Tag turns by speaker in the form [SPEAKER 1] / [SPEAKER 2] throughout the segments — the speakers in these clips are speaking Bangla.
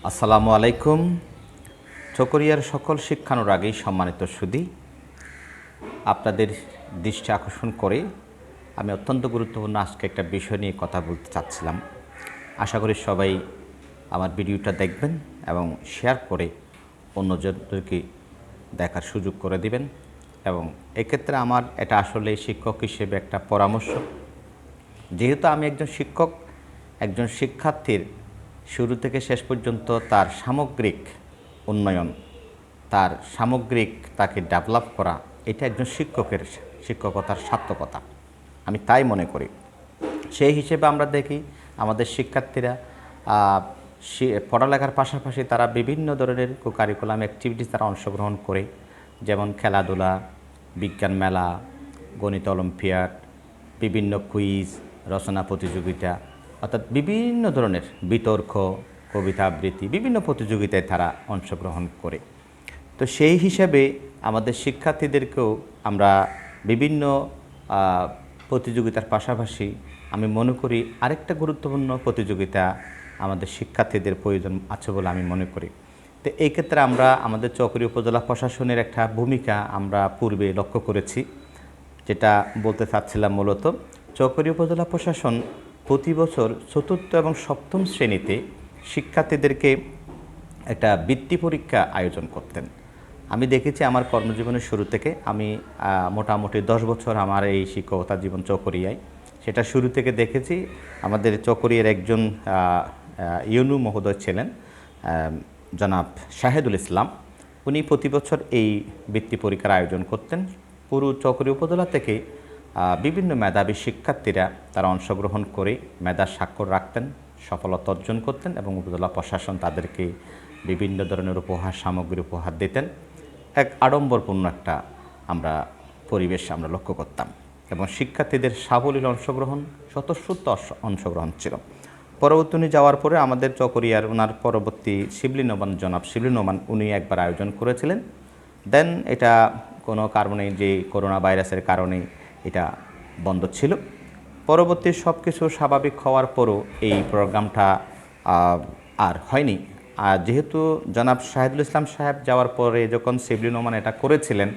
[SPEAKER 1] আসসালামু আলাইকুম। চকরিয়ার সকল শিক্ষানুরাগী সম্মানিত সুধী, আপনাদের দৃষ্টি আকর্ষণ করে আমি অত্যন্ত গুরুত্বপূর্ণ আজকে একটা বিষয় নিয়ে কথা বলতে চাচ্ছিলাম। আশা করি সবাই আমার ভিডিওটা দেখবেন এবং শেয়ার করে অন্যজনদেরকে দেখার সুযোগ করে দিবেন। এবং এক্ষেত্রে আমার এটা আসলে শিক্ষক হিসেবে একটা পরামর্শ। যেহেতু আমি একজন শিক্ষক, একজন শিক্ষার্থীর শুরু থেকে শেষ পর্যন্ত তার সামগ্রিক উন্নয়ন, তার সামগ্রিক তাকে ডেভেলপ করা, এটা একজন শিক্ষকের শিক্ষকতার সার্থকতা আমি তাই মনে করি। সেই হিসেবে আমরা দেখি আমাদের শিক্ষার্থীরা পড়ালেখার পাশাপাশি তারা বিভিন্ন ধরনের কারিকুলাম অ্যাক্টিভিটিস তারা অংশগ্রহণ করে, যেমন খেলাধুলা, বিজ্ঞান মেলা, গণিত অলিম্পিয়াড, বিভিন্ন কুইজ, রচনা প্রতিযোগিতা, অর্থাৎ বিভিন্ন ধরনের বিতর্ক, কবিতা আবৃত্তি, বিভিন্ন প্রতিযোগিতায় তারা অংশগ্রহণ করে। তো সেই হিসাবে আমাদের শিক্ষার্থীদেরকেও আমরা বিভিন্ন প্রতিযোগিতার পাশাপাশি আমি মনে করি আরেকটা গুরুত্বপূর্ণ প্রতিযোগিতা আমাদের শিক্ষার্থীদের প্রয়োজন আছে বলে আমি মনে করি। তো এই ক্ষেত্রে আমরা আমাদের চকরিয়া উপজেলা প্রশাসনের একটা ভূমিকা আমরা পূর্বে লক্ষ্য করেছি, যেটা বলতে চাচ্ছিলাম। মূলত চকরিয়া উপজেলা প্রশাসন প্রতি বছর চতুর্থ এবং সপ্তম শ্রেণীতে শিক্ষার্থীদেরকে একটা বৃত্তি পরীক্ষা আয়োজন করতেন। আমি দেখেছি আমার কর্মজীবনের শুরু থেকে, আমি মোটামুটি 10 বছর আমার এই শিক্ষকতা জীবন চকরিয়ায়, সেটা শুরু থেকে দেখেছি। আমাদের চকরিয়ার একজন ইউনু মহোদয় ছিলেন, জনাব শাহেদুল ইসলাম। উনি প্রতি বছর এই বৃত্তি পরীক্ষার আয়োজন করতেন। পুরো চকরিয়া উপজেলা থেকে বিভিন্ন মেধাবী শিক্ষার্থীরা তারা অংশগ্রহণ করে মেধার স্বাক্ষর রাখতেন, সফলতা অর্জন করতেন এবং উপজেলা প্রশাসন তাদেরকে বিভিন্ন ধরনের উপহার সামগ্রী উপহার দিতেন। এক আড়ম্বরপূর্ণ একটা পরিবেশ আমরা লক্ষ্য করতাম এবং শিক্ষার্থীদের সাবলীল অংশগ্রহণ, স্বতঃস্ফূর্ত অংশগ্রহণ ছিল। পরবর্তী উনি যাওয়ার পরে আমাদের চকরিয়ার ওনার পরবর্তী শিবলি নোমান, জনাব শিবলি নোমান, উনি একবার আয়োজন করেছিলেন। দেন এটা কোনো কারণে, যে করোনা ভাইরাসের কারণে এটা বন্ধ ছিল। পরবর্তী সব কিছু স্বাভাবিক হওয়ার পরও এই প্রোগ্রামটা আর হয়নি। আর যেহেতু জনাব শাহেদুল ইসলাম সাহেব যাওয়ার পরে যখন শিবলি নোমান এটা করেছিলেন,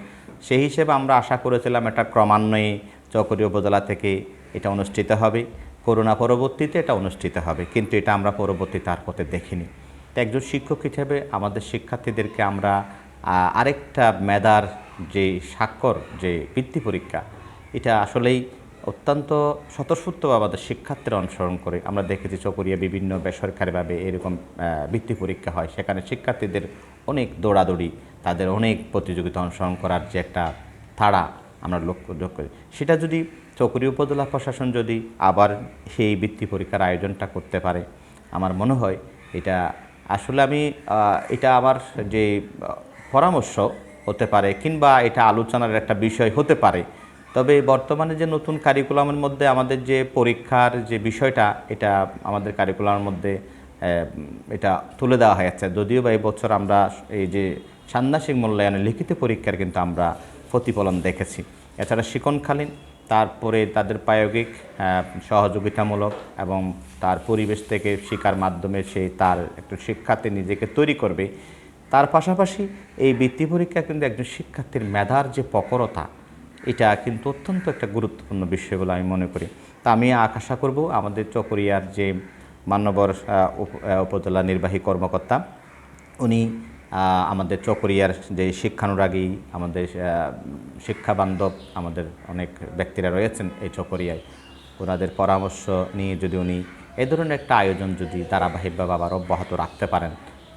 [SPEAKER 1] সেই হিসেবে আমরা আশা করেছিলাম এটা ক্রমান্বয়ে চকরিয়া উপজেলা থেকে এটা অনুষ্ঠিত হবে, করোনা পরবর্তীতে এটা অনুষ্ঠিত হবে, কিন্তু এটা আমরা পরবর্তীতে আর হতে দেখিনি। তো একজন শিক্ষক হিসেবে আমাদের শিক্ষার্থীদেরকে আমরা আরেকটা মেধার যে স্বাক্ষর, যে বৃত্তি পরীক্ষা, এটা আসলেই অত্যন্ত স্বতঃস্ফূর্তভাবে আমাদের শিক্ষার্থীরা অনুসরণ করে। আমরা দেখেছি চকরিয়া বিভিন্ন বেসরকারিভাবে এরকম বৃত্তি পরীক্ষা হয়, সেখানে শিক্ষার্থীদের অনেক দৌড়াদৌড়ি, তাদের অনেক প্রতিযোগিতা অনুসরণ করার যে একটা তাড়া আমরা লক্ষ্য করি। সেটা যদি চকরিয়া উপজেলা প্রশাসন যদি আবার সেই বৃত্তি পরীক্ষার আয়োজনটা করতে পারে, আমার মনে হয় এটা আসলে এটা আমার যে পরামর্শ হতে পারে, কিংবা এটা আলোচনার একটা বিষয় হতে পারে। তবে বর্তমানে যে নতুন কারিকুলামের মধ্যে আমাদের যে পরীক্ষার যে বিষয়টা, এটা আমাদের কারিকুলামের মধ্যে এটা তুলে দেওয়া হয়েছে। যদিও বা এই বছর আমরা এই যে ষান্মাসিক মূল্যায়নের লিখিত পরীক্ষার কিন্তু আমরা প্রতিফলন দেখেছি। এছাড়া শিক্ষণকালীন, তারপরে তাদের প্রায়োগিক সহযোগিতামূলক এবং তার পরিবেশ থেকে শিক্ষার মাধ্যমে সে তার একটু শিক্ষার্থী নিজেকে তৈরি করবে। তার পাশাপাশি এই বৃত্তি পরীক্ষা কিন্তু একজন শিক্ষার্থীর মেধার যে প্রখরতা, এটা কিন্তু অত্যন্ত একটা গুরুত্বপূর্ণ বিষয় বলে আমি মনে করি। তা আমি আশা করব আমাদের চকরিয়ার যে মান্যবর উপজেলা নির্বাহী কর্মকর্তা, উনি আমাদের চকরিয়ার যে শিক্ষানুরাগী, আমাদের শিক্ষাবান্ধব আমাদের অনেক ব্যক্তিরা রয়েছেন এই চকরিয়ায়, ওনাদের পরামর্শ নিয়ে যদি উনি এই ধরনের একটা আয়োজন যদি ধারাবাহিকভাবে আবার অব্যাহত রাখতে পারেন,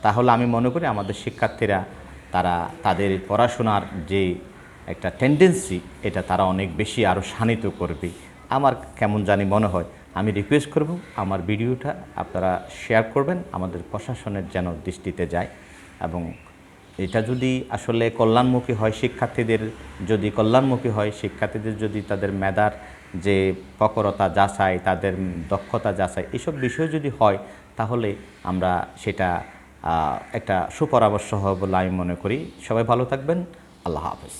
[SPEAKER 1] তাহলে আমি মনে করি আমাদের শিক্ষার্থীরা তারা তাদের পড়াশোনার যে একটা টেন্ডেন্সি, এটা তারা অনেক বেশি আরও শানিত করবে। আমার কেমন জানি মনে হয়। আমি রিকোয়েস্ট করব আমার ভিডিওটা আপনারা শেয়ার করবেন, আমাদের প্রশাসনের যেন দৃষ্টিতে যায়। এবং এটা যদি আসলে কল্যাণমুখী হয়, শিক্ষার্থীদের যদি কল্যাণমুখী হয়, শিক্ষার্থীদের যদি তাদের মেধার যে প্রখরতা যাচাই, তাদের দক্ষতা যাচাই, এসব বিষয় যদি হয়, তাহলে আমরা সেটা একটা সুপরামর্শ হবে বলে আমি মনে করি। সবাই ভালো থাকবেন। আল্লাহ হাফেজ।